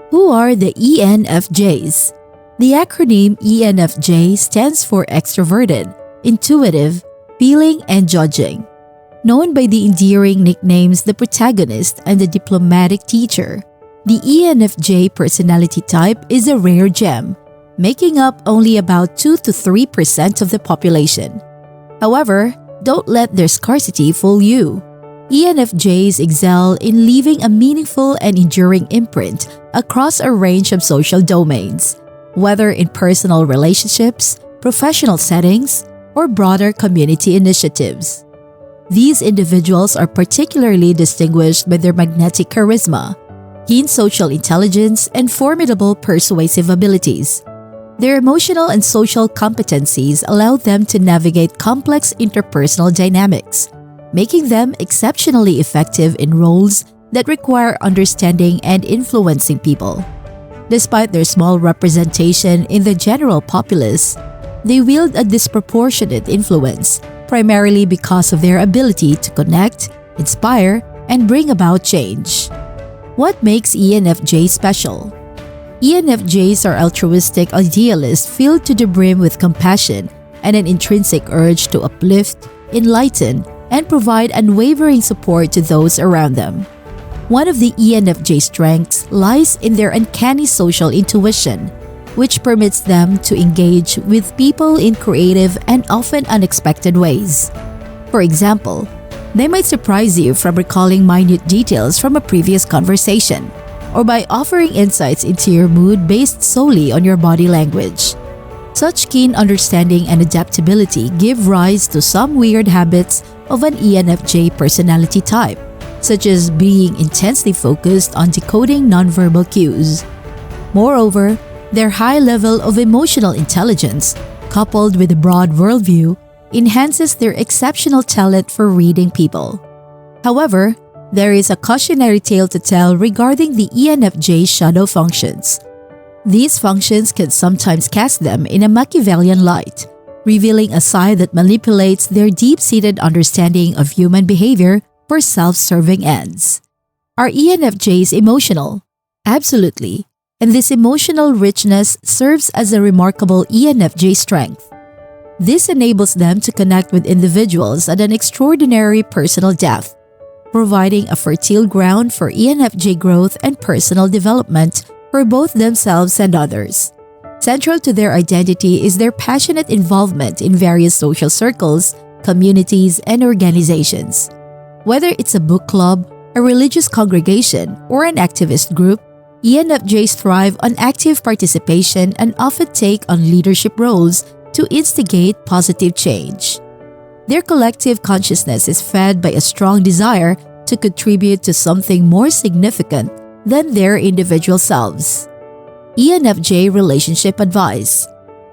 Who are the ENFJs? The acronym ENFJ stands for Extroverted, Intuitive, Feeling, and Judging. Known by the endearing nicknames the Protagonist and the Diplomatic Teacher, the ENFJ personality type is a rare gem, making up only about 2 to 3% of the population. However, don't let their scarcity fool you. ENFJs excel in leaving a meaningful and enduring imprint across a range of social domains, whether in personal relationships, professional settings, or broader community initiatives. These individuals are particularly distinguished by their magnetic charisma, keen social intelligence, and formidable persuasive abilities. Their emotional and social competencies allow them to navigate complex interpersonal dynamics, making them exceptionally effective in roles that require understanding and influencing people. Despite their small representation in the general populace, they wield a disproportionate influence, primarily because of their ability to connect, inspire, and bring about change. What makes ENFJ special? ENFJs are altruistic idealists filled to the brim with compassion and an intrinsic urge to uplift, enlighten, and provide unwavering support to those around them. One of the ENFJ strengths lies in their uncanny social intuition, which permits them to engage with people in creative and often unexpected ways. For example, they might surprise you from recalling minute details from a previous conversation, or by offering insights into your mood based solely on your body language. Such keen understanding and adaptability give rise to some weird habits of an ENFJ personality type, such as being intensely focused on decoding nonverbal cues. Moreover, their high level of emotional intelligence, coupled with a broad worldview, enhances their exceptional talent for reading people. However, there is a cautionary tale to tell regarding the ENFJ shadow functions. These functions can sometimes cast them in a Machiavellian light, revealing a side that manipulates their deep-seated understanding of human behavior for self-serving ends. Are ENFJs emotional? Absolutely, and this emotional richness serves as a remarkable ENFJ strength. This enables them to connect with individuals at an extraordinary personal depth, providing a fertile ground for ENFJ growth and personal development for both themselves and others. Central to their identity is their passionate involvement in various social circles, communities, and organizations. Whether it's a book club, a religious congregation, or an activist group, ENFJs thrive on active participation and often take on leadership roles to instigate positive change. Their collective consciousness is fed by a strong desire to contribute to something more significant than their individual selves. ENFJ relationship advice.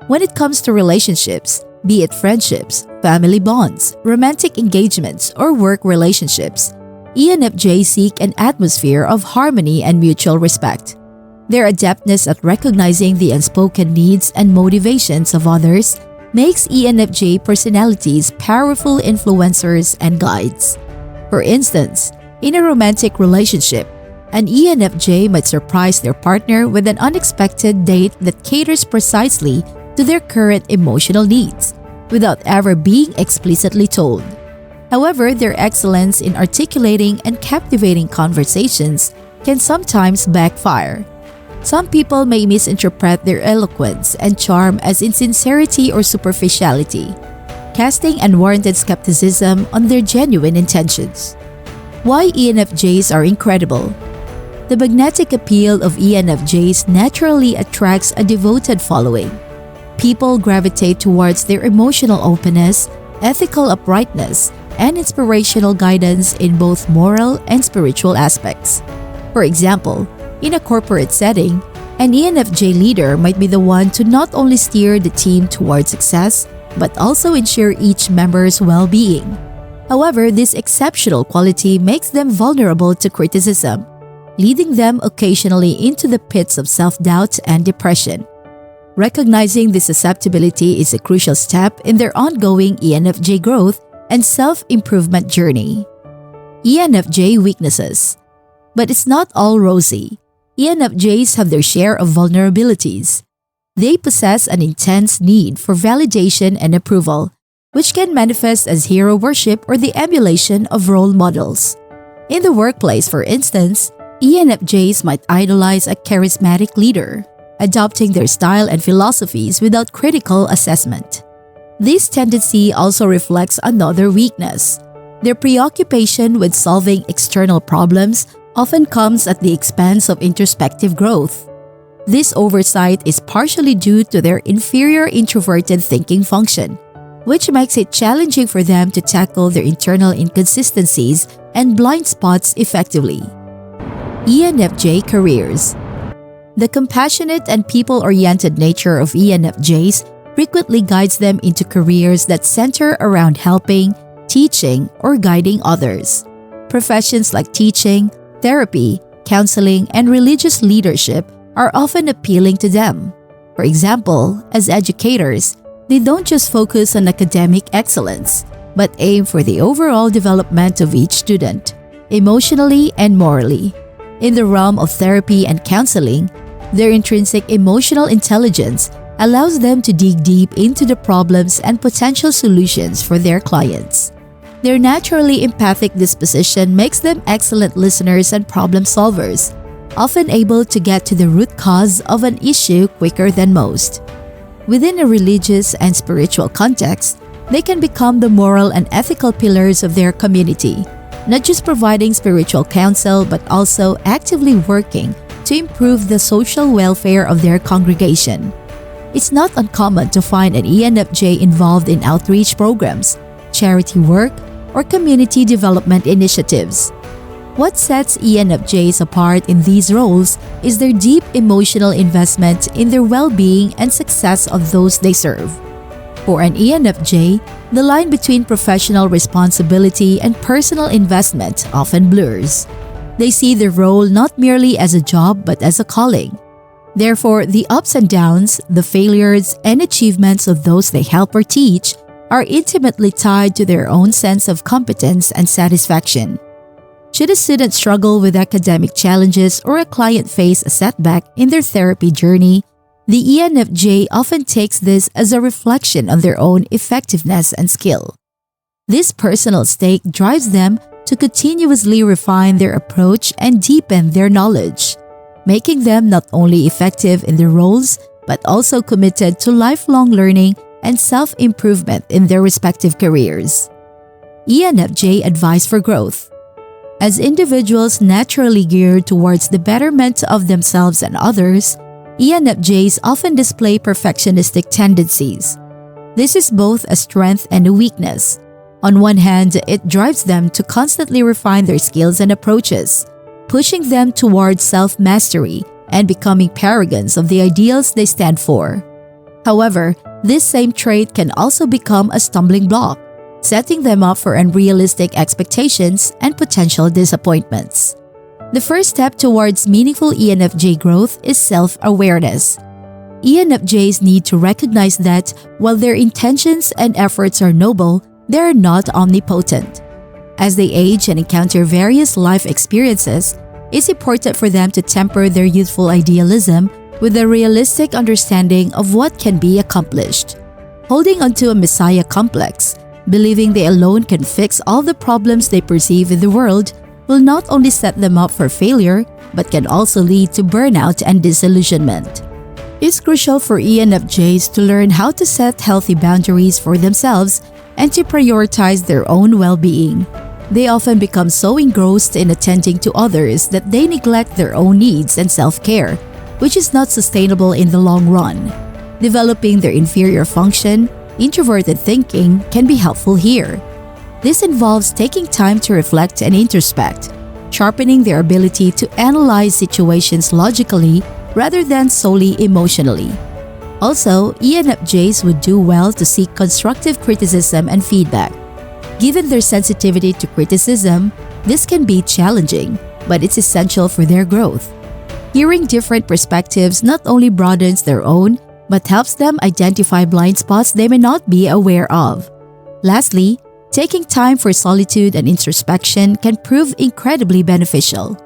When it comes to relationships, be it friendships, family bonds, romantic engagements, or work relationships, ENFJ seek an atmosphere of harmony and mutual respect. Their adeptness at recognizing the unspoken needs and motivations of others makes ENFJ personalities powerful influencers and guides. For instance, in a romantic relationship, an ENFJ might surprise their partner with an unexpected date that caters precisely to their current emotional needs, without ever being explicitly told. However, their excellence in articulating and captivating conversations can sometimes backfire. Some people may misinterpret their eloquence and charm as insincerity or superficiality, casting unwarranted skepticism on their genuine intentions. Why ENFJs are incredible? The magnetic appeal of ENFJs naturally attracts a devoted following. People gravitate towards their emotional openness, ethical uprightness, and inspirational guidance in both moral and spiritual aspects. For example, in a corporate setting, an ENFJ leader might be the one to not only steer the team towards success, but also ensure each member's well-being. However, this exceptional quality makes them vulnerable to criticism, leading them occasionally into the pits of self-doubt and depression. Recognizing this susceptibility is a crucial step in their ongoing ENFJ growth and self-improvement journey. ENFJ weaknesses. But it's not all rosy. ENFJs have their share of vulnerabilities. They possess an intense need for validation and approval, which can manifest as hero worship or the emulation of role models. In the workplace, for instance, ENFJs might idolize a charismatic leader, adopting their style and philosophies without critical assessment. This tendency also reflects another weakness. Their preoccupation with solving external problems often comes at the expense of introspective growth. This oversight is partially due to their inferior introverted thinking function, which makes it challenging for them to tackle their internal inconsistencies and blind spots effectively. ENFJ Careers. The compassionate and people-oriented nature of ENFJs frequently guides them into careers that center around helping, teaching, or guiding others. Professions like teaching, therapy, counseling, and religious leadership are often appealing to them. For example, as educators, they don't just focus on academic excellence, but aim for the overall development of each student, emotionally and morally. In the realm of therapy and counseling, their intrinsic emotional intelligence allows them to dig deep into the problems and potential solutions for their clients. Their naturally empathic disposition makes them excellent listeners and problem solvers, often able to get to the root cause of an issue quicker than most. Within a religious and spiritual context, they can become the moral and ethical pillars of their community, not just providing spiritual counsel but also actively working to improve the social welfare of their congregation. It's not uncommon to find an ENFJ involved in outreach programs, charity work, or community development initiatives. What sets ENFJs apart in these roles is their deep emotional investment in their well-being and success of those they serve. For an ENFJ, the line between professional responsibility and personal investment often blurs. They see their role not merely as a job but as a calling. Therefore, the ups and downs, the failures, and achievements of those they help or teach are intimately tied to their own sense of competence and satisfaction. Should a student struggle with academic challenges or a client face a setback in their therapy journey, the ENFJ often takes this as a reflection on their own effectiveness and skill. This personal stake drives them to continuously refine their approach and deepen their knowledge, making them not only effective in their roles but also committed to lifelong learning and self-improvement in their respective careers. ENFJ Advice for Growth. As individuals naturally geared towards the betterment of themselves and others, ENFJs often display perfectionistic tendencies. This is both a strength and a weakness. On one hand, it drives them to constantly refine their skills and approaches, pushing them towards self-mastery and becoming paragons of the ideals they stand for. However, this same trait can also become a stumbling block, setting them up for unrealistic expectations and potential disappointments. The first step towards meaningful ENFJ growth is self-awareness. ENFJs need to recognize that while their intentions and efforts are noble, they are not omnipotent. As they age and encounter various life experiences, it's important for them to temper their youthful idealism with a realistic understanding of what can be accomplished. Holding onto a messiah complex, believing they alone can fix all the problems they perceive in the world, will not only set them up for failure, but can also lead to burnout and disillusionment. It's crucial for ENFJs to learn how to set healthy boundaries for themselves and to prioritize their own well-being. They often become so engrossed in attending to others that they neglect their own needs and self-care, which is not sustainable in the long run. Developing their inferior function, introverted thinking, can be helpful here. This involves taking time to reflect and introspect, sharpening their ability to analyze situations logically rather than solely emotionally. Also, ENFJs would do well to seek constructive criticism and feedback. Given their sensitivity to criticism, this can be challenging, but it's essential for their growth. Hearing different perspectives not only broadens their own, but helps them identify blind spots they may not be aware of. Lastly, taking time for solitude and introspection can prove incredibly beneficial.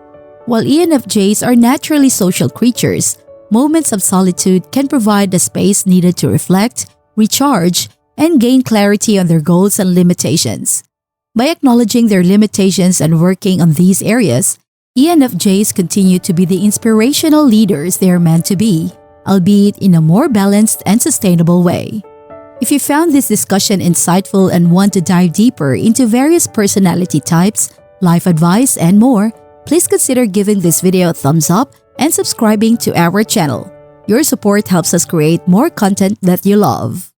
While ENFJs are naturally social creatures, moments of solitude can provide the space needed to reflect, recharge, and gain clarity on their goals and limitations. By acknowledging their limitations and working on these areas, ENFJs continue to be the inspirational leaders they are meant to be, albeit in a more balanced and sustainable way. If you found this discussion insightful and want to dive deeper into various personality types, life advice, and more, please consider giving this video a thumbs up and subscribing to our channel. Your support helps us create more content that you love.